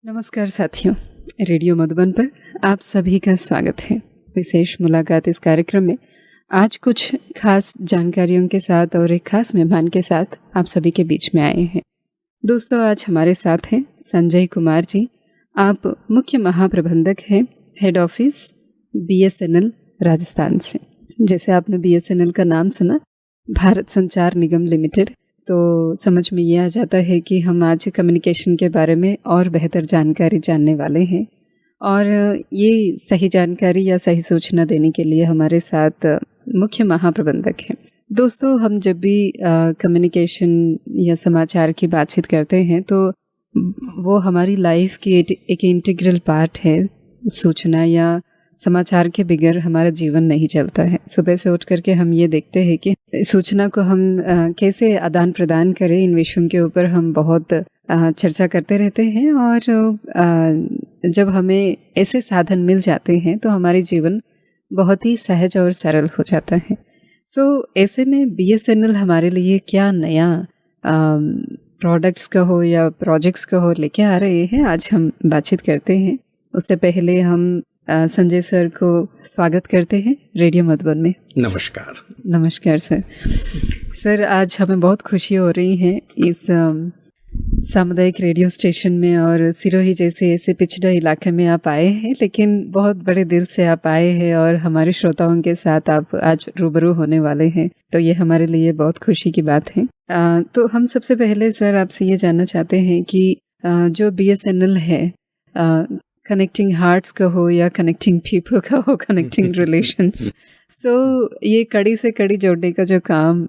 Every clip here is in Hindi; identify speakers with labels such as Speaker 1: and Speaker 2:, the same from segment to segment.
Speaker 1: नमस्कार साथियों, रेडियो मधुबन पर आप सभी का स्वागत है। विशेष मुलाकात इस कार्यक्रम में आज कुछ खास जानकारियों के साथ और एक खास मेहमान के साथ आप सभी के बीच में आए हैं। दोस्तों, आज हमारे साथ हैं संजय कुमार जी। आप मुख्य महाप्रबंधक हैं, हेड ऑफिस BSNL राजस्थान से। जैसे आपने BSNL का नाम सुना, भारत संचार निगम लिमिटेड, तो समझ में ये आ जाता है कि हम आज कम्युनिकेशन के बारे में और बेहतर जानकारी जानने वाले हैं। और ये सही जानकारी या सही सूचना देने के लिए हमारे साथ मुख्य महाप्रबंधक हैं। दोस्तों, हम जब भी कम्युनिकेशन या समाचार की बातचीत करते हैं तो वो हमारी लाइफ की एक इंटीग्रल पार्ट है। सूचना या समाचार के बगैर हमारा जीवन नहीं चलता है। सुबह से उठ करके हम ये देखते हैं कि सूचना को हम कैसे आदान प्रदान करें, इन विषयों के ऊपर हम बहुत चर्चा करते रहते हैं। और जब हमें ऐसे साधन मिल जाते हैं तो हमारे जीवन बहुत ही सहज और सरल हो जाता है। ऐसे में BSNL हमारे लिए क्या नया प्रोडक्ट्स का हो या प्रोजेक्ट्स का हो लेके आ रहे हैं, आज हम बातचीत करते हैं। उससे पहले हम संजय सर को स्वागत करते हैं रेडियो मधुबन में।
Speaker 2: नमस्कार।
Speaker 1: नमस्कार सर, आज हमें बहुत खुशी हो रही है इस सामुदायिक रेडियो स्टेशन में और सिरोही जैसे ऐसे पिछड़े इलाके में आप आए हैं, लेकिन बहुत बड़े दिल से आप आए हैं और हमारे श्रोताओं के साथ आप आज रूबरू होने वाले हैं, तो ये हमारे लिए बहुत खुशी की बात है। तो हम सबसे पहले सर आपसे ये जानना चाहते हैं कि जो BSNL है, कनेक्टिंग हार्ट्स का हो या कनेक्टिंग पीपल का हो, कनेक्टिंग रिलेशंस, ये कड़ी से कड़ी जोड़ने का जो काम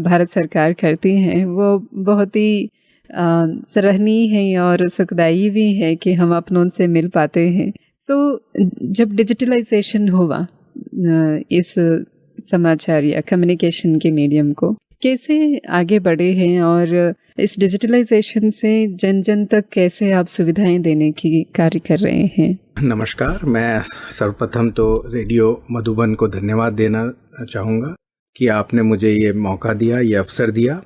Speaker 1: भारत सरकार करती है वो बहुत ही सराहनीय है और सुखदायी भी है कि हम अपनों से मिल पाते हैं। जब डिजिटलाइजेशन हुआ इस समाचार या कम्युनिकेशन के मीडियम को, कैसे आगे बढ़े हैं और इस डिजिटलाइजेशन से जन जन तक कैसे आप सुविधाएं देने की कार्य कर रहे हैं?
Speaker 2: नमस्कार। मैं सर्वप्रथम तो रेडियो मधुबन को धन्यवाद देना चाहूँगा कि आपने मुझे ये मौका दिया, ये अवसर दिया।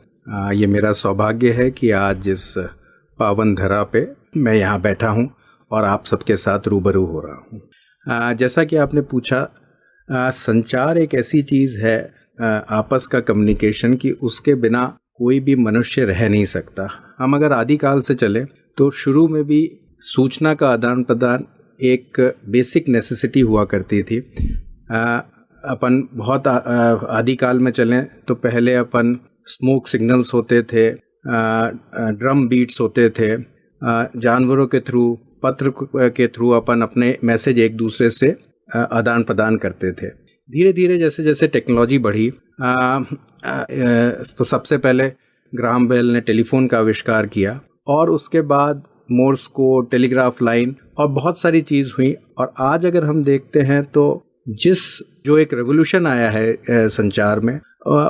Speaker 2: ये मेरा सौभाग्य है कि आज इस पावन धरा पे मैं यहाँ बैठा हूँ और आप सबके साथ रूबरू हो रहा हूँ। जैसा कि आपने पूछा, संचार एक ऐसी चीज़ है, आपस का कम्युनिकेशन, की उसके बिना कोई भी मनुष्य रह नहीं सकता। हम अगर आदिकाल से चलें तो शुरू में भी सूचना का आदान प्रदान एक बेसिक नेसेसिटी हुआ करती थी। अपन बहुत आदिकाल में चलें तो पहले अपन स्मोक सिग्नल्स होते थे, ड्रम बीट्स होते थे, जानवरों के थ्रू, पत्र के थ्रू अपन अपने मैसेज एक दूसरे से आदान प्रदान करते थे। धीरे धीरे जैसे जैसे टेक्नोलॉजी बढ़ी, तो सबसे पहले ग्राहम बेल ने टेलीफोन का आविष्कार किया और उसके बाद मोर्स कोड, टेलीग्राफ लाइन और बहुत सारी चीज़ हुई। और आज अगर हम देखते हैं तो जो एक रेवोल्यूशन आया है संचार में,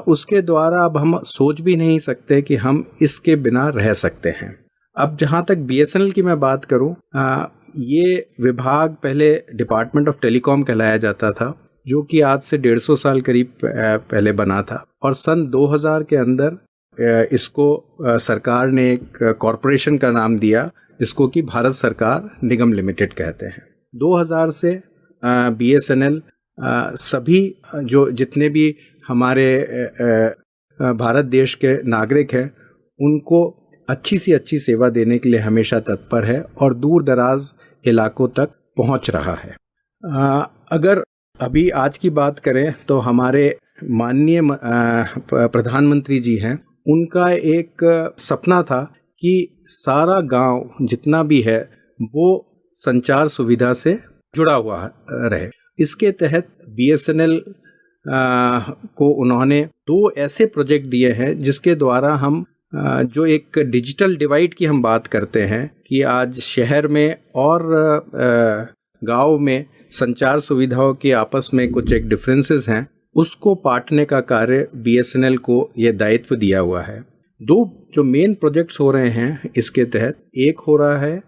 Speaker 2: उसके द्वारा अब हम सोच भी नहीं सकते कि हम इसके बिना रह सकते हैं। अब जहाँ तक BSNL की मैं बात करूँ, ये विभाग पहले डिपार्टमेंट ऑफ टेलीकॉम कहलाया जाता था, जो कि आज से 150 साल करीब पहले बना था। और सन 2000 के अंदर इसको सरकार ने एक कॉरपोरेशन का नाम दिया, जिसको कि भारत सरकार निगम लिमिटेड कहते हैं। 2000 से BSNL सभी जितने भी हमारे भारत देश के नागरिक हैं, उनको अच्छी से अच्छी सेवा देने के लिए हमेशा तत्पर है और दूर दराज इलाकों तक पहुंच रहा है। अगर अभी आज की बात करें तो हमारे माननीय प्रधानमंत्री जी हैं, उनका एक सपना था कि सारा गांव जितना भी है वो संचार सुविधा से जुड़ा हुआ रहे। इसके तहत BSNL को उन्होंने 2 ऐसे प्रोजेक्ट दिए हैं जिसके द्वारा हम जो एक डिजिटल डिवाइड की हम बात करते हैं कि आज शहर में और गांव में संचार सुविधाओं के आपस में कुछ एक डिफरेंसेस हैं, उसको पाटने का कार्य BSNL को ये दायित्व दिया हुआ है। 2 जो मेन प्रोजेक्ट्स हो रहे हैं इसके तहत, एक हो रहा है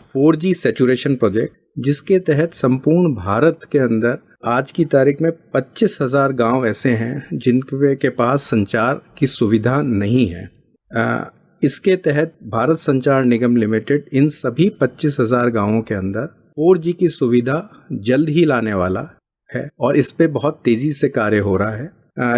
Speaker 2: 4G सैचुरेशन प्रोजेक्ट, जिसके तहत संपूर्ण भारत के अंदर आज की तारीख में 25,000 गांव ऐसे हैं जिनके पास संचार की सुविधा नहीं है। इसके तहत भारत संचार निगम लिमिटेड इन सभी 25,000 गांवों के अंदर 4G की सुविधा जल्द ही लाने वाला है और इस पे बहुत तेजी से कार्य हो रहा है।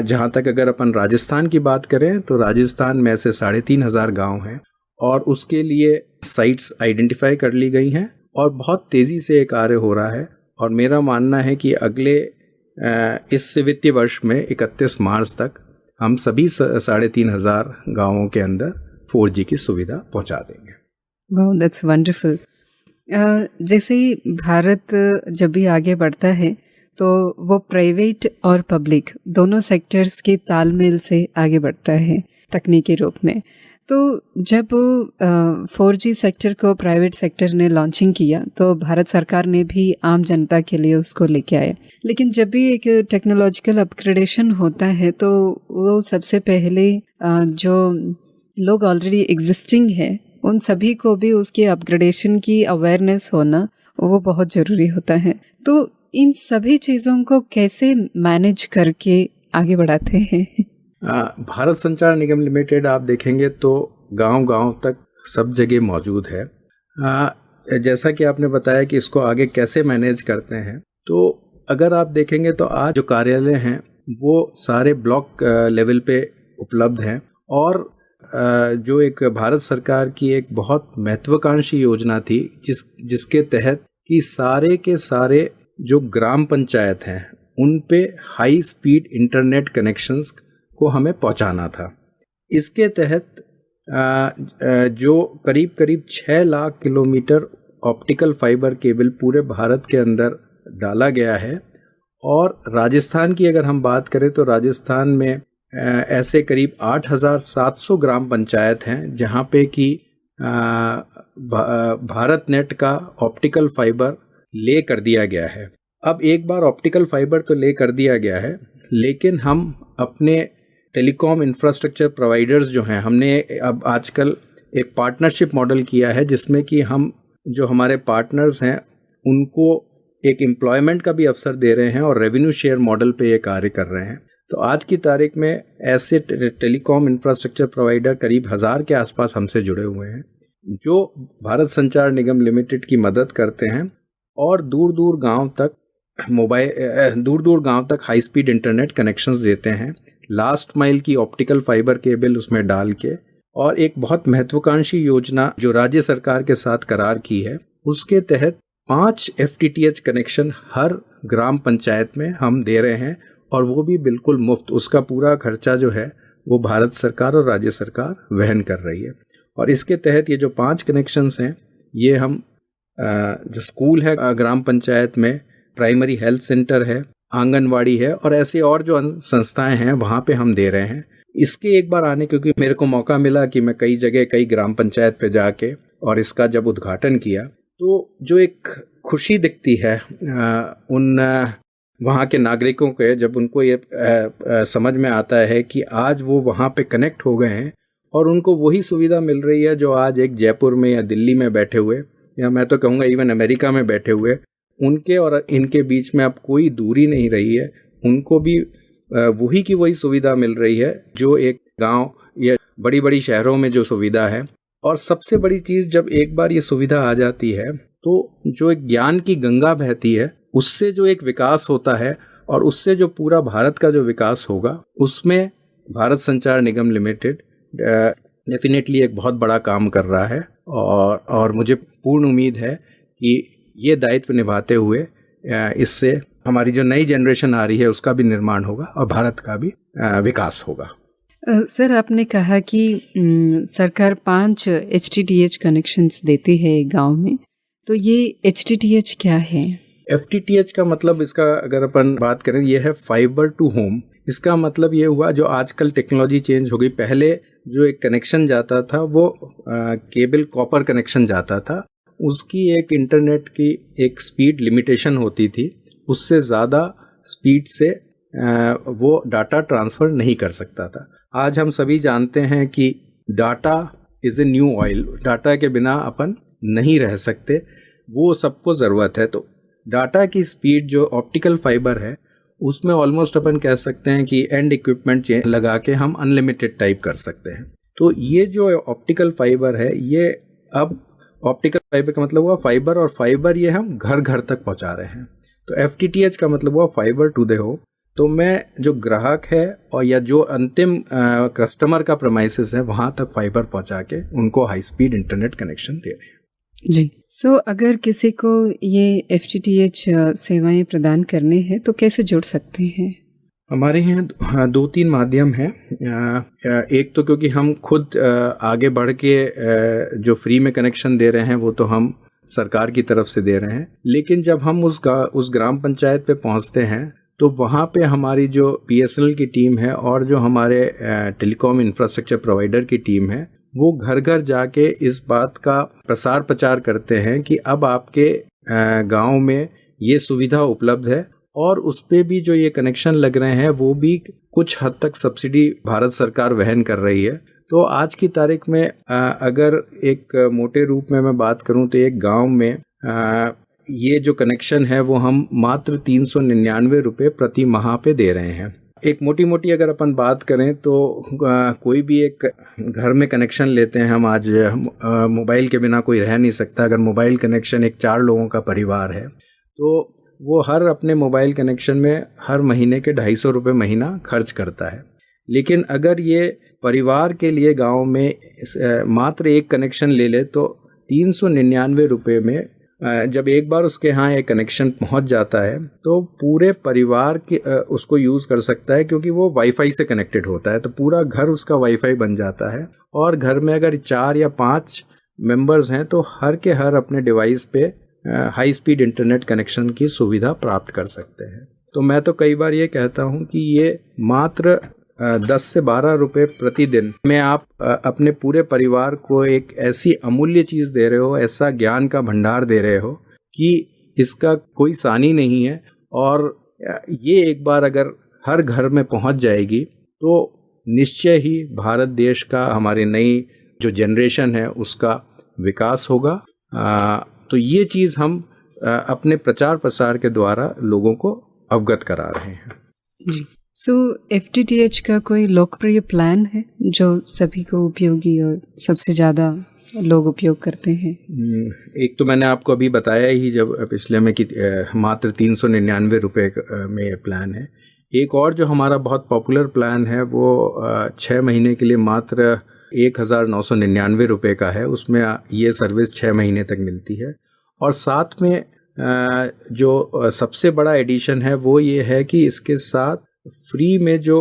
Speaker 2: जहां तक अगर अपन राजस्थान की बात करें तो राजस्थान में ऐसे 3,500 गांव हैं और उसके लिए साइट्स आइडेंटिफाई कर ली गई हैं और बहुत तेजी से ये कार्य हो रहा है। और मेरा मानना है कि अगले इस वित्तीय वर्ष में 31 मार्च तक हम सभी 3,500 गांवों के अंदर 4G की सुविधा पहुंचा देंगे।
Speaker 1: वाह, दैट्स वंडरफुल। जैसे ही भारत जब भी आगे बढ़ता है तो वो प्राइवेट और पब्लिक दोनों सेक्टर्स के तालमेल से आगे बढ़ता है तकनीकी रूप में। तो जब 4G सेक्टर को प्राइवेट सेक्टर ने लॉन्चिंग किया तो भारत सरकार ने भी आम जनता के लिए उसको लेके आया। लेकिन जब भी एक टेक्नोलॉजिकल अपग्रेडेशन होता है तो वो सबसे पहले जो लोग ऑलरेडी एग्जिस्टिंग है उन सभी को भी उसके अपग्रेडेशन की अवेयरनेस होना वो बहुत ज़रूरी होता है। तो इन सभी चीज़ों को कैसे मैनेज करके आगे बढ़ाते हैं?
Speaker 2: भारत संचार निगम लिमिटेड आप देखेंगे तो गांव-गांव तक सब जगह मौजूद है। जैसा कि आपने बताया कि इसको आगे कैसे मैनेज करते हैं, तो अगर आप देखेंगे तो आज जो कार्यालय हैं वो सारे ब्लॉक लेवल पे उपलब्ध हैं और जो एक भारत सरकार की एक बहुत महत्वाकांक्षी योजना थी जिसके तहत कि सारे के सारे जो ग्राम पंचायत हैं उन पे हाई स्पीड इंटरनेट कनेक्शंस को हमें पहुंचाना था। इसके तहत जो करीब करीब 6 lakh kilometre optical fibre cable पूरे भारत के अंदर डाला गया है। और राजस्थान की अगर हम बात करें तो राजस्थान में ऐसे करीब 8,700 ग्राम पंचायत हैं जहां पे कि भारत नेट का ऑप्टिकल फाइबर ले कर दिया गया है। अब एक बार ऑप्टिकल फाइबर तो ले कर दिया गया है, लेकिन हम अपने टेलीकॉम इंफ्रास्ट्रक्चर प्रोवाइडर्स जो हैं, हमने अब आजकल एक पार्टनरशिप मॉडल किया है जिसमें कि हम जो हमारे पार्टनर्स हैं उनको एक एम्प्लॉयमेंट का भी अवसर दे रहे हैं और रेवेन्यू शेयर मॉडल पे ये कार्य कर रहे हैं। तो आज की तारीख में ऐसे टेलीकॉम इंफ्रास्ट्रक्चर प्रोवाइडर करीब 1000 के आसपास हमसे जुड़े हुए हैं जो भारत संचार निगम लिमिटेड की मदद करते हैं और दूर दूर गांव तक हाई स्पीड इंटरनेट कनेक्शंस देते हैं, लास्ट माइल की ऑप्टिकल फाइबर केबल उसमें डाल के। और एक बहुत महत्वाकांक्षी योजना जो राज्य सरकार के साथ करार की है उसके तहत 5 FTTH कनेक्शन हर ग्राम पंचायत में हम दे रहे हैं और वो भी बिल्कुल मुफ्त। उसका पूरा खर्चा जो है वो भारत सरकार और राज्य सरकार वहन कर रही है। और इसके तहत ये जो 5 कनेक्शंस हैं ये हम जो स्कूल है ग्राम पंचायत में, प्राइमरी हेल्थ सेंटर है, आंगनवाड़ी है और ऐसे और जो संस्थाएं हैं वहाँ पे हम दे रहे हैं। इसके एक बार आने, क्योंकि मेरे को मौका मिला कि मैं कई जगह कई ग्राम पंचायत पे जाके और इसका जब उद्घाटन किया तो जो एक खुशी दिखती है उन वहाँ के नागरिकों के, जब उनको ये समझ में आता है कि आज वो वहाँ पे कनेक्ट हो गए हैं और उनको वही सुविधा मिल रही है जो आज एक जयपुर में या दिल्ली में बैठे हुए, या मैं तो कहूँगा इवन अमेरिका में बैठे हुए, उनके और इनके बीच में अब कोई दूरी नहीं रही है। उनको भी वही की वही सुविधा मिल रही है जो एक गांव या बड़ी बड़ी शहरों में जो सुविधा है। और सबसे बड़ी चीज़, जब एक बार ये सुविधा आ जाती है तो जो एक ज्ञान की गंगा बहती है उससे जो एक विकास होता है और उससे जो पूरा भारत का जो विकास होगा उसमें भारत संचार निगम लिमिटेड डेफिनेटली एक बहुत बड़ा काम कर रहा है। और मुझे पूर्ण उम्मीद है कि ये दायित्व निभाते हुए इससे हमारी जो नई जनरेशन आ रही है उसका भी निर्माण होगा और भारत का भी विकास होगा।
Speaker 1: सर, आपने कहा कि सरकार 5 HTTH कनेक्शंस देती है गांव में, तो ये HTTH क्या है?
Speaker 2: FTTH का मतलब, इसका अगर अपन बात करें, ये है फाइबर टू होम। इसका मतलब ये हुआ, जो आजकल टेक्नोलॉजी चेंज हो गई, पहले जो एक कनेक्शन जाता था वो केबल कॉपर कनेक्शन जाता था, उसकी एक इंटरनेट की एक स्पीड लिमिटेशन होती थी, उससे ज़्यादा स्पीड से वो डाटा ट्रांसफ़र नहीं कर सकता था। आज हम सभी जानते हैं कि data is a new oil, data के बिना अपन नहीं रह सकते, वो सबको ज़रूरत है। तो डाटा की स्पीड जो ऑप्टिकल फाइबर है उसमें ऑलमोस्ट अपन कह सकते हैं कि एंड इक्विपमेंट लगा के हम अनलिमिटेड टाइप कर सकते हैं। तो ये जो ऑप्टिकल फाइबर है, ये अब ऑप्टिकल फाइबर का मतलब हुआ फाइबर, और फाइबर ये हम घर घर तक पहुंचा रहे हैं। तो FTTH का मतलब हुआ फाइबर टू द होम। तो मैं जो ग्राहक है और या जो अंतिम कस्टमर का प्रेमाइसेस है वहां तक फाइबर पहुंचा के उनको हाई स्पीड इंटरनेट कनेक्शन दे रहे हैं।
Speaker 1: जी। अगर किसी को ये FTTH सेवाएं प्रदान करने हैं तो कैसे जुड़ सकते हैं?
Speaker 2: हमारे यहाँ 2-3 माध्यम हैं। एक तो क्योंकि हम खुद आगे बढ़ के जो फ्री में कनेक्शन दे रहे हैं वो तो हम सरकार की तरफ से दे रहे हैं, लेकिन जब हम उस ग्राम पंचायत पे पहुंचते हैं तो वहाँ पे हमारी जो BSNL की टीम है और जो हमारे टेलीकॉम इंफ्रास्ट्रक्चर प्रोवाइडर की टीम है वो घर घर जाके इस बात का प्रसार प्रचार करते हैं कि अब आपके गांव में ये सुविधा उपलब्ध है, और उस पे भी जो ये कनेक्शन लग रहे हैं वो भी कुछ हद तक सब्सिडी भारत सरकार वहन कर रही है। तो आज की तारीख में अगर एक मोटे रूप में मैं बात करूं तो एक गांव में ये जो कनेक्शन है वो हम मात्र 399 रुपये प्रति माह पे दे रहे हैं। एक मोटी अगर अपन बात करें तो कोई भी एक घर में कनेक्शन लेते हैं हम, आज मोबाइल के बिना कोई रह नहीं सकता। अगर मोबाइल कनेक्शन एक 4 लोगों का परिवार है तो वो हर अपने मोबाइल कनेक्शन में हर महीने के 250 रुपये महीना खर्च करता है। लेकिन अगर ये परिवार के लिए गांव में मात्र एक कनेक्शन ले ले तो 399 रुपये में जब एक बार उसके यहाँ एक कनेक्शन पहुंच जाता है तो पूरे परिवार के उसको यूज़ कर सकता है, क्योंकि वो वाईफाई से कनेक्टेड होता है। तो पूरा घर उसका वाईफाई बन जाता है, और घर में अगर 4 या 5 मेंबर्स हैं तो हर के हर अपने डिवाइस पे हाई स्पीड इंटरनेट कनेक्शन की सुविधा प्राप्त कर सकते हैं। तो मैं तो कई बार ये कहता हूँ कि ये मात्र 10 से 12 रुपये प्रतिदिन में आप अपने पूरे परिवार को एक ऐसी अमूल्य चीज़ दे रहे हो, ऐसा ज्ञान का भंडार दे रहे हो कि इसका कोई सानी नहीं है। और ये एक बार अगर हर घर में पहुंच जाएगी तो निश्चय ही भारत देश का, हमारी नई जो जनरेशन है उसका विकास होगा। तो ये चीज़ हम अपने प्रचार प्रसार के द्वारा लोगों को अवगत करा रहे हैं।
Speaker 1: जी। FTTH का कोई लोकप्रिय प्लान है जो सभी को उपयोगी और सबसे ज़्यादा लोग उपयोग करते हैं?
Speaker 2: एक तो मैंने आपको अभी बताया ही जब पिछले में कि मात्र 399 रुपये में प्लान है। एक और जो हमारा बहुत पॉपुलर प्लान है वो 6 महीने के लिए मात्र 1999 रुपये का है। उसमें ये सर्विस 6 महीने तक मिलती है। और साथ में जो सबसे बड़ा एडिशन है वो ये है कि इसके साथ फ्री में जो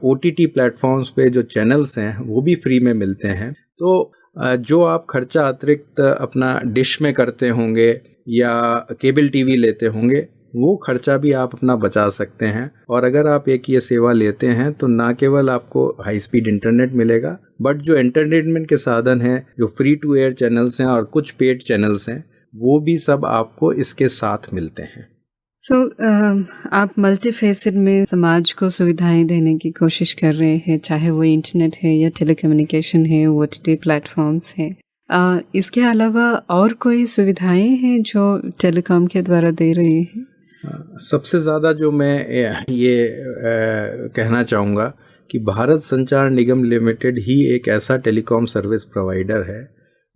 Speaker 2: OTT प्लेटफॉर्म्स पे जो चैनल्स हैं वो भी फ्री में मिलते हैं। तो जो आप खर्चा अतिरिक्त अपना डिश में करते होंगे या केबल टीवी लेते होंगे वो खर्चा भी आप अपना बचा सकते हैं। और अगर आप एक ये सेवा लेते हैं तो ना केवल आपको हाई स्पीड इंटरनेट मिलेगा, बट जो एंटरटेनमेंट के साधन हैं, जो फ्री टू एयर चैनल्स हैं और कुछ पेड चैनल्स हैं, वो भी सब आपको इसके साथ मिलते हैं।
Speaker 1: आप मल्टीफेसेड में समाज को सुविधाएं देने की कोशिश कर रहे हैं, चाहे वो इंटरनेट है या टेलीकम्युनिकेशन है, OTT प्लेटफॉर्म्स है। इसके अलावा और कोई सुविधाएं हैं जो टेलीकॉम के द्वारा दे रहे हैं?
Speaker 2: सबसे ज़्यादा जो मैं ये कहना चाहूँगा कि भारत संचार निगम लिमिटेड ही एक ऐसा टेलीकॉम सर्विस प्रोवाइडर है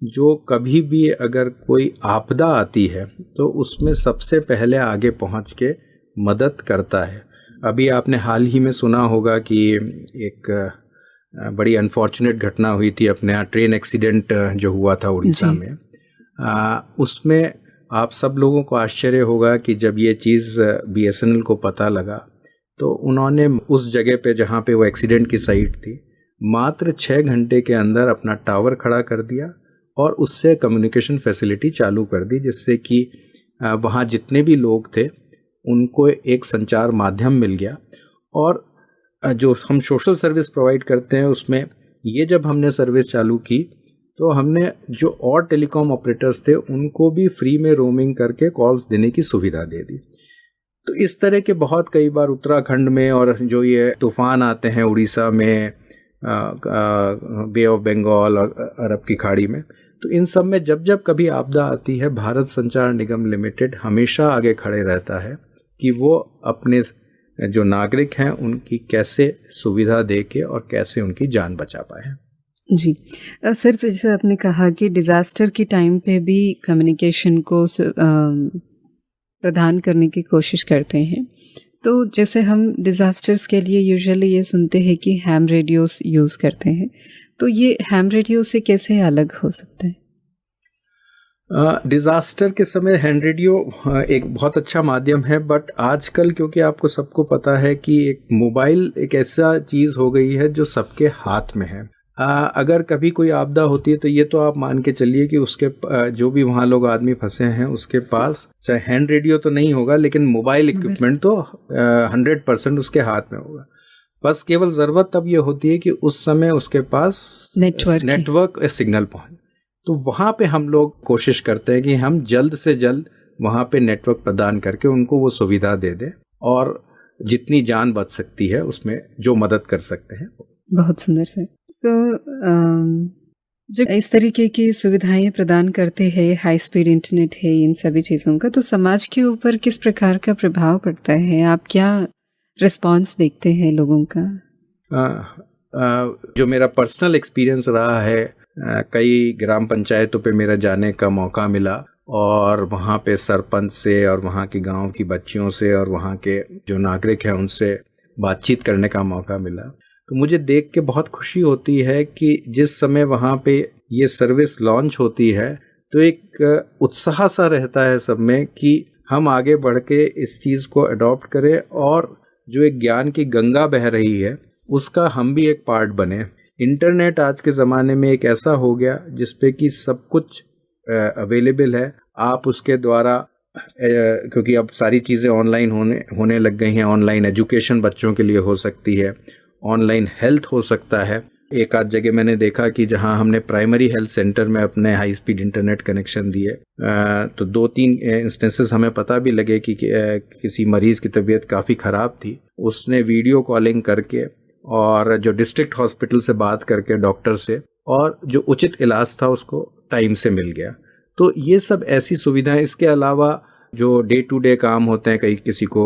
Speaker 2: जो कभी भी अगर कोई आपदा आती है तो उसमें सबसे पहले आगे पहुंच के मदद करता है। अभी आपने हाल ही में सुना होगा कि एक बड़ी अनफॉर्चुनेट घटना हुई थी, अपने यहाँ ट्रेन एक्सीडेंट जो हुआ था उड़ीसा में। उसमें आप सब लोगों को आश्चर्य होगा कि जब ये चीज़ BSNL को पता लगा तो उन्होंने उस जगह पे जहाँ पे वो एक्सीडेंट की साइट थी मात्र 6 घंटे के अंदर अपना टावर खड़ा कर दिया और उससे कम्युनिकेशन फैसिलिटी चालू कर दी, जिससे कि वहाँ जितने भी लोग थे उनको एक संचार माध्यम मिल गया। और जो हम सोशल सर्विस प्रोवाइड करते हैं उसमें ये जब हमने सर्विस चालू की तो हमने जो और टेलीकॉम ऑपरेटर्स थे उनको भी फ्री में रोमिंग करके कॉल्स देने की सुविधा दे दी। तो इस तरह के बहुत कई बार उत्तराखंड में और जो ये तूफ़ान आते हैं उड़ीसा में, बे ऑफ बंगाल और अरब की खाड़ी में, तो इन सब में जब जब कभी आपदा आती है भारत संचार निगम लिमिटेड हमेशा आगे खड़े रहता है कि वो अपने जो नागरिक हैं उनकी कैसे सुविधा दे के और कैसे उनकी जान बचा पाए।
Speaker 1: जी। सर, जैसे आपने कहा कि डिज़ास्टर के टाइम पे भी कम्युनिकेशन को प्रदान करने की कोशिश करते हैं। तो जैसे हम डिज़ास्टर्स के लिए यूजुअली ये सुनते हैं कि हैम रेडियोस यूज़ करते हैं, तो ये हैम रेडियो से कैसे अलग हो सकता है?
Speaker 2: डिज़ास्टर के समय हैंड रेडियो एक बहुत अच्छा माध्यम है, बट आजकल क्योंकि आपको सबको पता है कि एक मोबाइल एक ऐसा चीज़ हो गई है जो सबके हाथ में है। अगर कभी कोई आपदा होती है तो ये तो आप मान के चलिए कि उसके जो भी वहाँ लोग आदमी फंसे हैं उसके पास चाहे हैंड रेडियो तो नहीं होगा, लेकिन मोबाइल इक्विपमेंट तो 100% उसके हाथ में होगा। बस केवल ज़रूरत तब ये होती है कि उस समय उसके पास नेटवर्क सिग्नल पहुँचे। तो वहाँ पे हम लोग कोशिश करते हैं कि हम जल्द से जल्द वहाँ पे नेटवर्क प्रदान करके उनको वो सुविधा दे दें और जितनी जान बच सकती है उसमें जो मदद कर सकते हैं।
Speaker 1: बहुत सुंदर सर। जब इस तरीके की सुविधाएं प्रदान करते हैं, हाई स्पीड इंटरनेट है, इन सभी चीज़ों का, तो समाज के ऊपर किस प्रकार का प्रभाव पड़ता है? आप क्या रिस्पॉन्स देखते हैं लोगों का?
Speaker 2: जो मेरा पर्सनल एक्सपीरियंस रहा है, कई ग्राम पंचायतों पे मेरा जाने का मौका मिला और वहाँ पे सरपंच से और वहाँ के गांव की बच्चियों से और वहाँ के जो नागरिक हैं उनसे बातचीत करने का मौका मिला। तो मुझे देख के बहुत खुशी होती है कि जिस समय वहाँ पे ये सर्विस लॉन्च होती है तो एक उत्साह सा रहता है सब में कि हम आगे बढ़ के इस चीज़ को अडॉप्ट करें और जो एक ज्ञान की गंगा बह रही है उसका हम भी एक पार्ट बने। इंटरनेट आज के ज़माने में एक ऐसा हो गया जिसपे कि सब कुछ अवेलेबल है। आप उसके द्वारा क्योंकि अब सारी चीज़ें ऑनलाइन होने लग गई हैं। ऑनलाइन एजुकेशन बच्चों के लिए हो सकती है, ऑनलाइन हेल्थ हो सकता है। एक आध जगह मैंने देखा कि जहां हमने प्राइमरी हेल्थ सेंटर में अपने हाई स्पीड इंटरनेट कनेक्शन दिए तो 2-3 इंस्टेंसेस हमें पता भी लगे कि किसी मरीज़ की तबीयत काफ़ी ख़राब थी। उसने वीडियो कॉलिंग करके और जो डिस्ट्रिक्ट हॉस्पिटल से बात करके डॉक्टर से और जो उचित इलाज था उसको टाइम से मिल गया। तो ये सब ऐसी सुविधाएं, इसके अलावा जो डे टू डे काम होते हैं, कहीं किसी को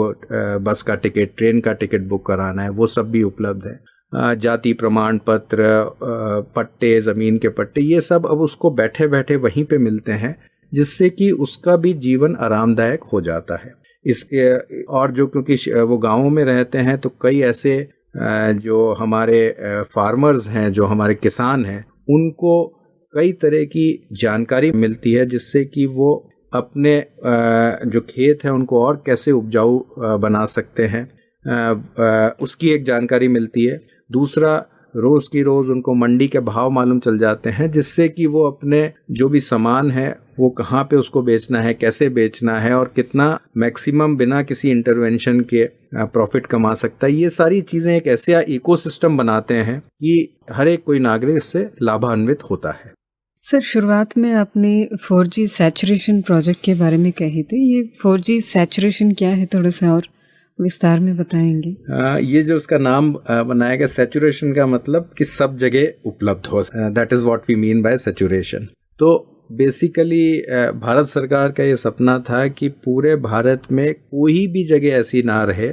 Speaker 2: बस का टिकट, ट्रेन का टिकट बुक कराना है, वो सब भी उपलब्ध है। जाति प्रमाण पत्र, पट्टे, ज़मीन के पट्टे, ये सब अब उसको बैठे बैठे वहीं पे मिलते हैं, जिससे कि उसका भी जीवन आरामदायक हो जाता है। इसके और जो क्योंकि वो गाँवों में रहते हैं तो कई ऐसे जो हमारे फार्मर्स हैं, जो हमारे किसान हैं, उनको कई तरह की जानकारी मिलती है जिससे कि वो अपने जो खेत हैं उनको और कैसे उपजाऊ बना सकते हैं, उसकी एक जानकारी मिलती है। दूसरा, रोज़ की रोज़ उनको मंडी के भाव मालूम चल जाते हैं, जिससे कि वो अपने जो भी सामान है वो कहाँ पे उसको बेचना है, कैसे बेचना है और कितना मैक्सिमम बिना किसी इंटरवेंशन के प्रॉफिट कमा सकता है। ये सारी चीज़ें एक ऐसे इकोसिस्टम बनाते हैं कि हर एक कोई नागरिक इससे लाभान्वित होता है।
Speaker 1: सर, शुरुआत में आपने 4G सैचुरेशन प्रोजेक्ट के बारे में कहे थे। ये 4G सैचुरेशन क्या है, थोड़ा सा और विस्तार में बताएंगे?
Speaker 2: ये जो उसका नाम बनाया गया, सैचुरेशन का मतलब कि सब जगह उपलब्ध हो, that is what we mean by saturation. तो बेसिकली भारत सरकार का ये सपना था कि पूरे भारत में कोई भी जगह ऐसी ना रहे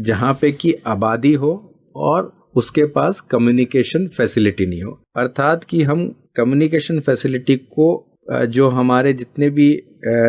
Speaker 2: जहाँ पे कि आबादी हो और उसके पास कम्युनिकेशन फैसिलिटी नहीं हो। अर्थात कि हम कम्युनिकेशन फैसिलिटी को जो हमारे जितने भी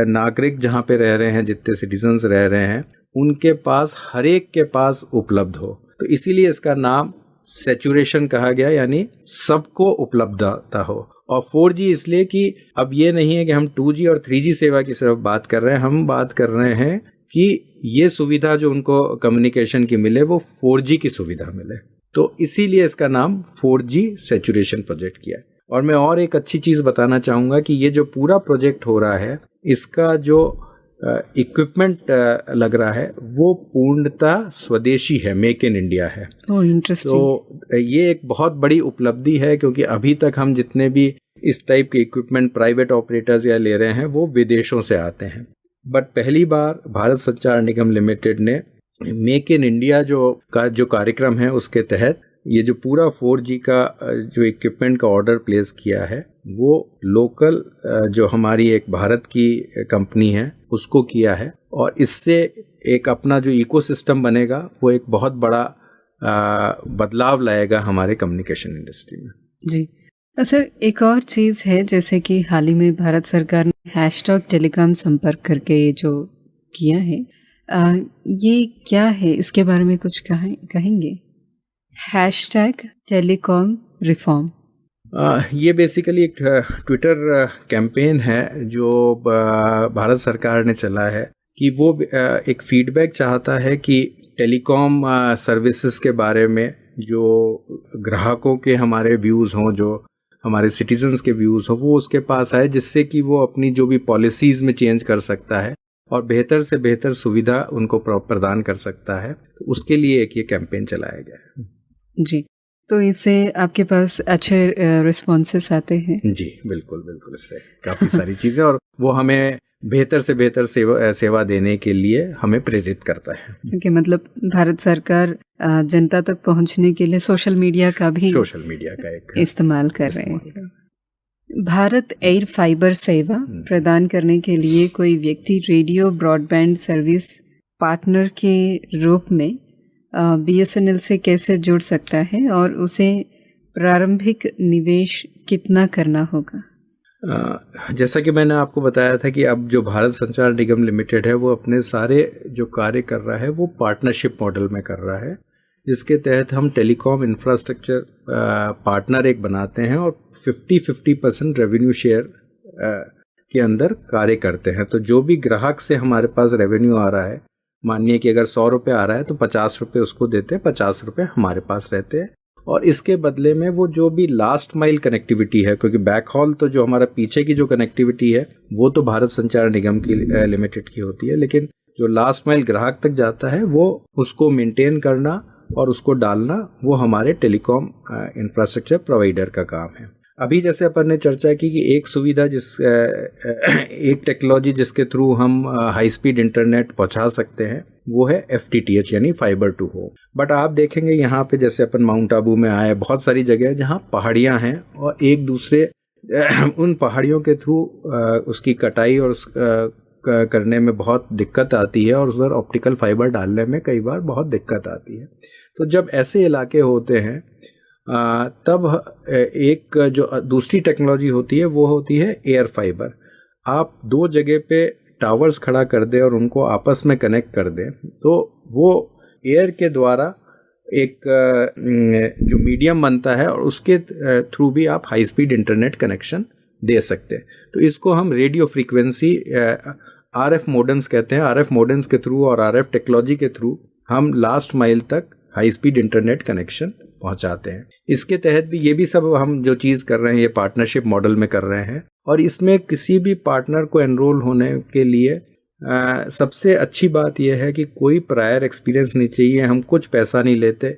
Speaker 2: नागरिक जहाँ पे रह रहे हैं, जितने सिटीजन्स रह रहे हैं, उनके पास, हर एक के पास उपलब्ध हो। तो इसीलिए इसका नाम सैचुरेशन कहा गया, यानी सबको उपलब्धता हो। और 4G इसलिए कि अब ये नहीं है कि हम 2G और 3G सेवा की सिर्फ बात कर रहे हैं, हम बात कर रहे हैं कि ये सुविधा जो उनको कम्युनिकेशन की मिले वो 4G की सुविधा मिले। तो इसीलिए इसका नाम 4G सैचुरेशन प्रोजेक्ट किया है। और मैं और एक अच्छी चीज़ बताना चाहूँगा कि ये जो पूरा प्रोजेक्ट हो रहा है, इसका जो इक्विपमेंट लग रहा है वो पूर्णतः स्वदेशी है, मेक इन इंडिया है।
Speaker 1: इंटरेस्टिंग।
Speaker 2: तो ये एक बहुत बड़ी उपलब्धि है, क्योंकि अभी तक हम जितने भी इस टाइप के इक्विपमेंट प्राइवेट ऑपरेटर्स या ले रहे हैं वो विदेशों से आते हैं, बट पहली बार भारत संचार निगम लिमिटेड ने मेक इन इंडिया जो कार्यक्रम है उसके तहत ये जो पूरा 4G का जो इक्विपमेंट का ऑर्डर प्लेस किया है वो लोकल जो हमारी एक भारत की कंपनी है उसको किया है। और इससे एक अपना जो इकोसिस्टम बनेगा वो एक बहुत बड़ा बदलाव लाएगा हमारे कम्युनिकेशन इंडस्ट्री में।
Speaker 1: जी सर, एक और चीज़ है जैसे कि हाल ही में भारत सरकार ने हैशटैग टेलीकॉम संपर्क करके जो किया है, ये क्या है, इसके बारे में कुछ कहेंगे? Hashtag telecom reform.
Speaker 2: ये बेसिकली एक ट्विटर कैंपेन है जो भारत सरकार ने चला है कि वो एक फीडबैक चाहता है कि टेलीकॉम सर्विसेज के बारे में जो ग्राहकों के हमारे व्यूज़ हों, जो हमारे सिटीजन्स के व्यूज़ हों, वो उसके पास आए, जिससे कि वो अपनी जो भी पॉलिसीज़ में चेंज कर सकता है और बेहतर से बेहतर सुविधा उनको प्रदान कर सकता है। तो उसके लिए एक ये कैंपेन चलाया गया है।
Speaker 1: जी, तो इससे आपके पास अच्छे रिस्पॉन्सेस आते हैं?
Speaker 2: जी बिल्कुल बिल्कुल, इससे काफ़ी सारी चीज़ें, और वो हमें बेहतर से बेहतर सेवा देने के लिए हमें प्रेरित करता है।
Speaker 1: क्योंकि मतलब भारत सरकार जनता तक पहुंचने के लिए सोशल मीडिया का एक इस्तेमाल कर रहे हैं। भारत एयर फाइबर सेवा प्रदान करने के लिए कोई व्यक्ति रेडियो ब्रॉडबैंड सर्विस पार्टनर के रूप में BSNL से कैसे जुड़ सकता है और उसे प्रारंभिक निवेश कितना करना होगा?
Speaker 2: जैसा कि मैंने आपको बताया था कि अब जो भारत संचार निगम लिमिटेड है वो अपने सारे जो कार्य कर रहा है वो पार्टनरशिप मॉडल में कर रहा है, जिसके तहत हम टेलीकॉम इंफ्रास्ट्रक्चर पार्टनर एक बनाते हैं और 50-50% रेवेन्यू शेयर के अंदर कार्य करते हैं। तो जो भी ग्राहक से हमारे पास रेवेन्यू आ रहा है, मानिए कि अगर 100 रुपये आ रहा है तो 50 रुपये उसको देते हैं, 50 रुपये हमारे पास रहते हैं, और इसके बदले में वो जो भी लास्ट माइल कनेक्टिविटी है, क्योंकि बैक हॉल तो जो हमारा पीछे की जो कनेक्टिविटी है वो तो भारत संचार निगम की लिमिटेड की होती है, लेकिन जो लास्ट माइल ग्राहक तक जाता है वो उसको मेंटेन करना और उसको डालना वो हमारे टेलीकॉम इंफ्रास्ट्रक्चर प्रोवाइडर का काम है। अभी जैसे अपन ने चर्चा की कि एक सुविधा एक टेक्नोलॉजी जिसके थ्रू हम हाई स्पीड इंटरनेट पहुंचा सकते हैं वो है FTTH यानी फाइबर टू होम। बट आप देखेंगे यहाँ पे जैसे अपन माउंट आबू में आए, बहुत सारी जगह है जहाँ पहाड़ियाँ हैं और एक दूसरे उन पहाड़ियों के थ्रू उसकी कटाई और करने में बहुत दिक्कत आती है और उधर ऑप्टिकल फाइबर डालने में कई बार बहुत दिक्कत आती है। तो जब ऐसे इलाके होते हैं तब एक जो दूसरी टेक्नोलॉजी होती है वो होती है एयर फाइबर। आप दो जगह पे टावर्स खड़ा कर दें और उनको आपस में कनेक्ट कर दें तो वो एयर के द्वारा एक जो मीडियम बनता है और उसके थ्रू भी आप हाई स्पीड इंटरनेट कनेक्शन दे सकते हैं। तो इसको हम रेडियो फ्रीक्वेंसी RF मोडेम्स कहते हैं। RF मोडेम्स के थ्रू और RF टेक्नोलॉजी के थ्रू हम लास्ट माइल तक हाई स्पीड इंटरनेट कनेक्शन पहुंचाते हैं। इसके तहत भी ये भी सब हम जो चीज़ कर रहे हैं ये पार्टनरशिप मॉडल में कर रहे हैं, और इसमें किसी भी पार्टनर को एनरोल होने के लिए सबसे अच्छी बात यह है कि कोई प्रायर एक्सपीरियंस नहीं चाहिए। हम कुछ पैसा नहीं लेते,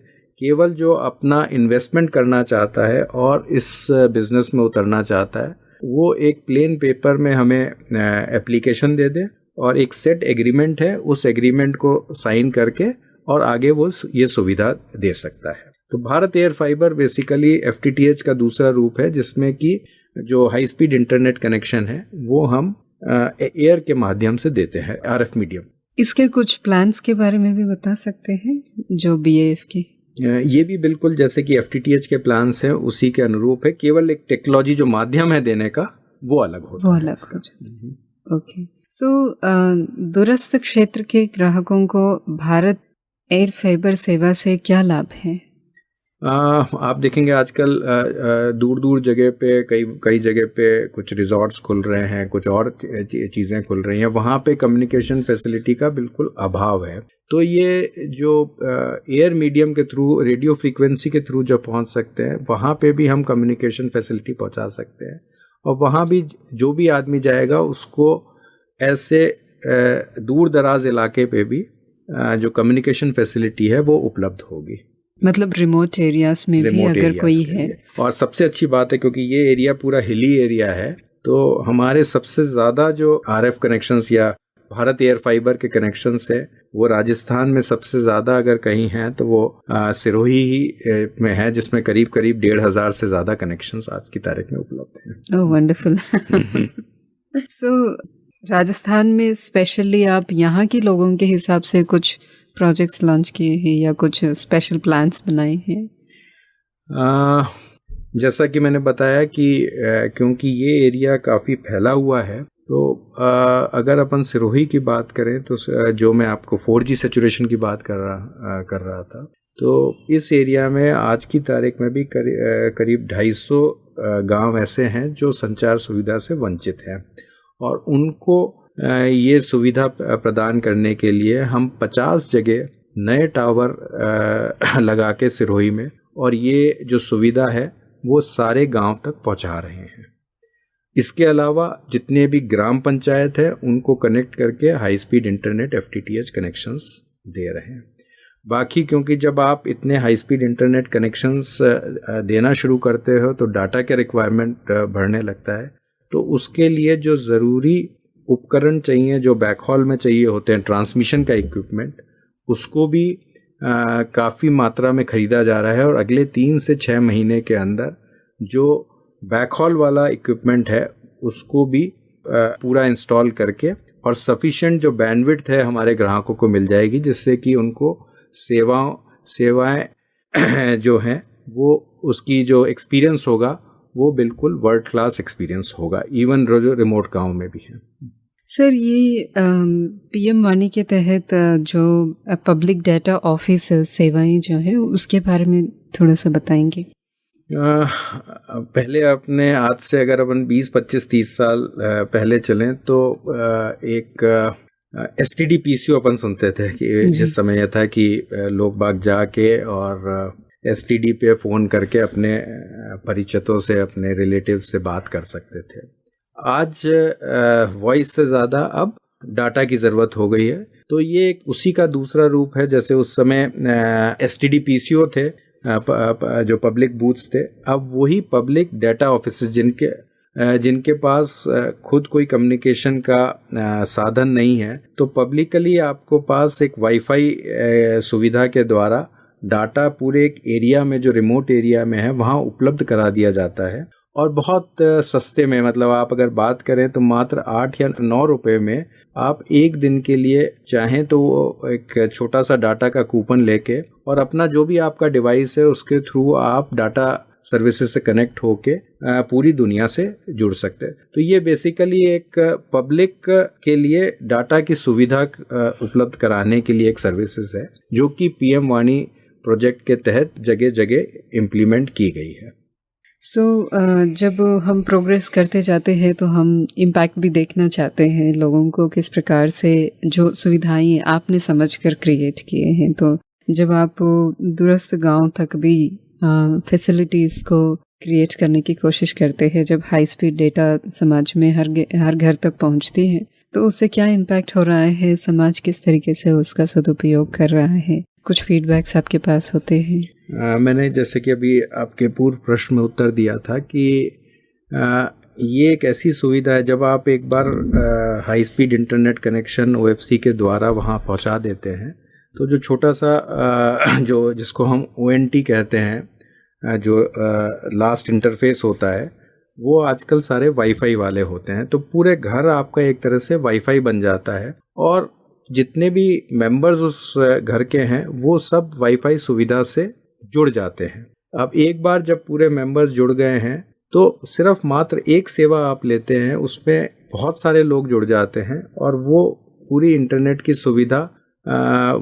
Speaker 2: केवल जो अपना इन्वेस्टमेंट करना चाहता है और इस बिज़नेस में उतरना चाहता है वो एक प्लेन पेपर में हमें एप्लीकेशन दे दे और एक सेट एग्रीमेंट है, उस एग्रीमेंट को साइन करके और आगे वो ये सुविधा दे सकता है। तो Bharat air fibre basically FTTH का दूसरा रूप है जिसमें कि जो हाई स्पीड इंटरनेट कनेक्शन है वो हम एयर के माध्यम से देते हैं, RF मीडियम।
Speaker 1: इसके कुछ प्लान्स के बारे में भी बता सकते हैं जो BAF के?
Speaker 2: ये भी बिल्कुल जैसे कि FTTH के प्लान्स हैं उसी के अनुरूप है, केवल एक टेक्नोलॉजी जो माध्यम है देने का वो अलग होता है।
Speaker 1: ओके, सो दूरस्थ क्षेत्र के ग्राहकों को भारत एयर फाइबर सेवा से क्या लाभ है?
Speaker 2: आप देखेंगे आजकल दूर दूर जगह पे कई जगह पे कुछ रिजॉर्ट्स खुल रहे हैं, कुछ और चीज़ें खुल रही हैं, वहाँ पे कम्युनिकेशन फैसिलिटी का बिल्कुल अभाव है। तो ये जो एयर मीडियम के थ्रू रेडियो फ्रीक्वेंसी के थ्रू जब पहुँच सकते हैं वहाँ पे भी हम कम्युनिकेशन फैसिलिटी पहुँचा सकते हैं, और वहाँ भी जो भी आदमी जाएगा उसको ऐसे दूर दराज इलाके पे भी जो कम्युनिकेशन फैसिलिटी है वो उपलब्ध होगी।
Speaker 1: मतलब रिमोट एरियाज में भी अगर कोई है। और
Speaker 2: सबसे अच्छी बात है क्योंकि ये एरिया पूरा हिली एरिया है तो हमारे सबसे ज़्यादा जो RF कनेक्शंस या भारत एयर फाइबर के कनेक्शंस है वो राजस्थान में सबसे ज़्यादा अगर कहीं हैं तो वो सिरोही ही में है, जिसमें करीब 1,500 से ज़्यादा कनेक्शंस आज की तारीख में उपलब्ध हैं।
Speaker 1: ओह वंडरफुल। सो राजस्थान में स्पेशली आप यहाँ के लोगों के हिसाब से कुछ प्रोजेक्ट्स लॉन्च किए हैं या कुछ स्पेशल प्लान्स बनाए हैं?
Speaker 2: जैसा कि मैंने बताया कि क्योंकि ये एरिया काफ़ी फैला हुआ है, तो अगर अपन सिरोही की बात करें तो जो मैं आपको 4G सैचुरेशन की बात कर रहा था, तो इस एरिया में आज की तारीख में भी करीब 250 गांव ऐसे हैं जो संचार सुविधा से वंचित हैं, और उनको ये सुविधा प्रदान करने के लिए हम 50 जगह नए टावर लगा के सिरोही में, और ये जो सुविधा है वो सारे गांव तक पहुंचा रहे हैं। इसके अलावा जितने भी ग्राम पंचायत है उनको कनेक्ट करके high speed internet FTTH connections दे रहे हैं। बाकी क्योंकि जब आप इतने हाई स्पीड इंटरनेट कनेक्शंस देना शुरू करते हो तो डाटा के रिक्वायरमेंट बढ़ने लगता है, तो उसके लिए जो ज़रूरी उपकरण चाहिए, जो बैकहॉल में चाहिए होते हैं, ट्रांसमिशन का इक्विपमेंट, उसको भी काफ़ी मात्रा में ख़रीदा जा रहा है। और अगले 3 से 6 महीने के अंदर जो बैकहॉल वाला इक्विपमेंट है उसको भी पूरा इंस्टॉल करके और सफिशिएंट जो बैंडविड्थ है हमारे ग्राहकों को मिल जाएगी, जिससे कि उनको सेवाएं जो हैं वो उसकी जो एक्सपीरियंस होगा वो बिल्कुल वर्ल्ड क्लास एक्सपीरियंस होगा, इवन जो रिमोट गांव में भी है।
Speaker 1: सर, ये PM वाणी के तहत जो पब्लिक डाटा ऑफिस सेवाएं जो है उसके बारे में थोड़ा सा बताएंगे।
Speaker 2: पहले अपने आज से अगर अपन 20, 25, 30 साल पहले चलें तो एक STD PCO अपन सुनते थे कि जिस समय यह था कि लोग बाग जाके और STD पे फ़ोन करके अपने परिचितों से, अपने रिलेटिव से बात कर सकते थे। आज वॉइस से ज़्यादा अब डाटा की ज़रूरत हो गई है, तो ये एक उसी का दूसरा रूप है। जैसे उस समय STD PCO थे जो पब्लिक बूथ्स थे, अब वही पब्लिक डाटा ऑफिसेस जिनके पास खुद कोई कम्युनिकेशन का साधन नहीं है, तो पब्लिकली आपको पास एक वाईफाई सुविधा के द्वारा डाटा पूरे एक एरिया में, जो रिमोट एरिया में है, वहाँ उपलब्ध करा दिया जाता है, और बहुत सस्ते में। मतलब आप अगर बात करें तो मात्र 8 या 9 रुपए में आप एक दिन के लिए चाहें तो एक छोटा सा डाटा का कूपन लेके और अपना जो भी आपका डिवाइस है उसके थ्रू आप डाटा सर्विसेज से कनेक्ट होके पूरी दुनिया से जुड़ सकते हैं। तो ये बेसिकली एक पब्लिक के लिए डाटा की सुविधा उपलब्ध कराने के लिए एक सर्विसेज है, जो कि PM वाणी प्रोजेक्ट के तहत जगह जगह इम्प्लीमेंट की गई है।
Speaker 1: जब हम प्रोग्रेस करते जाते हैं तो हम इम्पैक्ट भी देखना चाहते हैं लोगों को, किस प्रकार से जो सुविधाएं आपने समझकर क्रिएट किए हैं। तो जब आप दूरस्थ गांव तक भी फैसिलिटीज़ को क्रिएट करने की कोशिश करते हैं, जब हाई स्पीड डेटा समाज में हर घर तक पहुंचती है, तो उससे क्या इम्पैक्ट हो रहा है, समाज किस तरीके से उसका सदुपयोग कर रहा है, कुछ फीडबैक्स आपके पास होते हैं?
Speaker 2: मैंने जैसे कि अभी आपके पूर्व प्रश्न में उत्तर दिया था कि ये एक ऐसी सुविधा है, जब आप एक बार high speed internet connection OFC के द्वारा वहाँ पहुँचा देते हैं, तो जो छोटा सा जो जिसको हम ONT कहते हैं, जो लास्ट इंटरफेस होता है, वो आजकल सारे वाईफाई वाले होते हैं। तो पूरे घर आपका एक तरह से वाईफाई बन जाता है, और जितने भी मेंबर्स उस घर के हैं वो सब वाईफाई सुविधा से जुड़ जाते हैं। अब एक बार जब पूरे मेंबर्स जुड़ गए हैं तो सिर्फ मात्र एक सेवा आप लेते हैं, उसमें बहुत सारे लोग जुड़ जाते हैं और वो पूरी इंटरनेट की सुविधा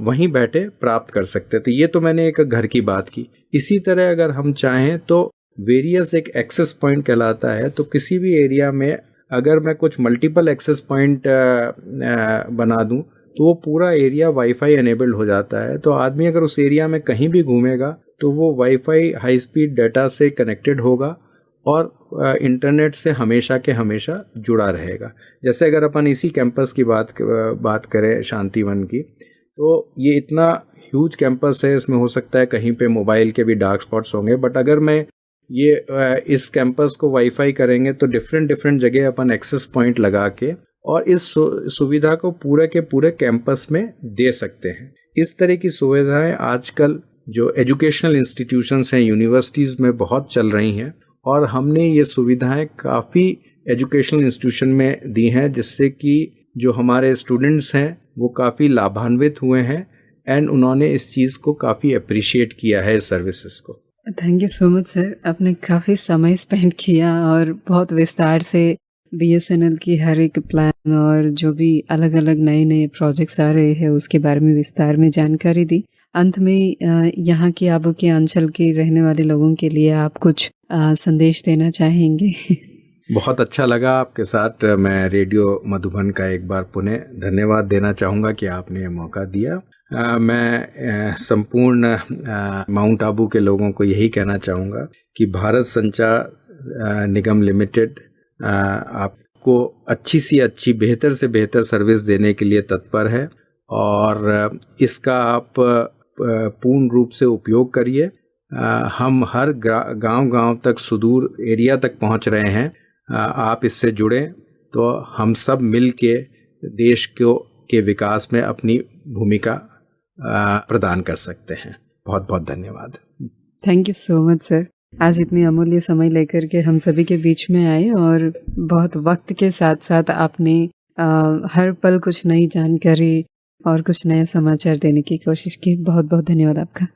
Speaker 2: वहीं बैठे प्राप्त कर सकते हैं। तो ये तो मैंने एक घर की बात की। इसी तरह अगर हम चाहें तो वेरियस एक एक्सेस पॉइंट कहलाता है, तो किसी भी एरिया में अगर मैं कुछ मल्टीपल एक्सेस पॉइंट बना दूं तो वो पूरा एरिया वाईफाई एनेबल्ड हो जाता है। तो आदमी अगर उस एरिया में कहीं भी घूमेगा तो वो वाईफाई हाई स्पीड डाटा से कनेक्टेड होगा और इंटरनेट से हमेशा के हमेशा जुड़ा रहेगा। जैसे अगर अपन इसी कैंपस की बात करें शांतिवन की, तो ये इतना ह्यूज कैंपस है, इसमें हो सकता है कहीं पे मोबाइल के भी डार्क स्पॉट्स होंगे, बट अगर मैं ये इस कैंपस को वाईफाई करेंगे तो डिफरेंट जगह अपन एक्सेस पॉइंट लगा के और इस सुविधा को पूरे के पूरे कैंपस में दे सकते हैं। इस तरह की सुविधाएं आजकल जो एजुकेशनल इंस्टीट्यूशंस हैं, यूनिवर्सिटीज़ में बहुत चल रही हैं, और हमने ये सुविधाएं काफ़ी एजुकेशनल इंस्टीट्यूशन में दी हैं, जिससे कि जो हमारे स्टूडेंट्स हैं वो काफ़ी लाभान्वित हुए हैं एंड उन्होंने इस चीज़ को काफ़ी अप्रिशिएट किया है, इस सर्विसेज को।
Speaker 1: Thank you so much sir, आपने काफ़ी समय स्पेंड किया और बहुत विस्तार से बीएसएनएल की हर एक प्लान और जो भी अलग अलग नए नए प्रोजेक्ट्स आ रहे हैं उसके बारे में विस्तार में जानकारी दी। अंत में यहाँ की आबू के अंचल के रहने वाले लोगों के लिए आप कुछ संदेश देना चाहेंगे?
Speaker 2: बहुत अच्छा लगा आपके साथ। मैं रेडियो मधुबन का एक बार पुनः धन्यवाद देना चाहूँगा कि आपने ये मौका दिया। मैं संपूर्ण माउंट आबू के लोगों को यही कहना चाहूँगा कि भारत संचार निगम लिमिटेड आपको अच्छी सी अच्छी बेहतर से बेहतर सर्विस देने के लिए तत्पर है और इसका आप पूर्ण रूप से उपयोग करिए। हम हर गांव तक, सुदूर एरिया तक पहुंच रहे हैं। आप इससे जुड़ें तो हम सब मिल के देश के विकास में अपनी भूमिका प्रदान कर सकते हैं। बहुत बहुत धन्यवाद।
Speaker 1: Thank you so much sir, आज इतनी अमूल्य समय लेकर के हम सभी के बीच में आए और बहुत वक्त के साथ साथ आपने हर पल कुछ नई जानकारी और कुछ नए समाचार देने की कोशिश की। बहुत बहुत धन्यवाद आपका।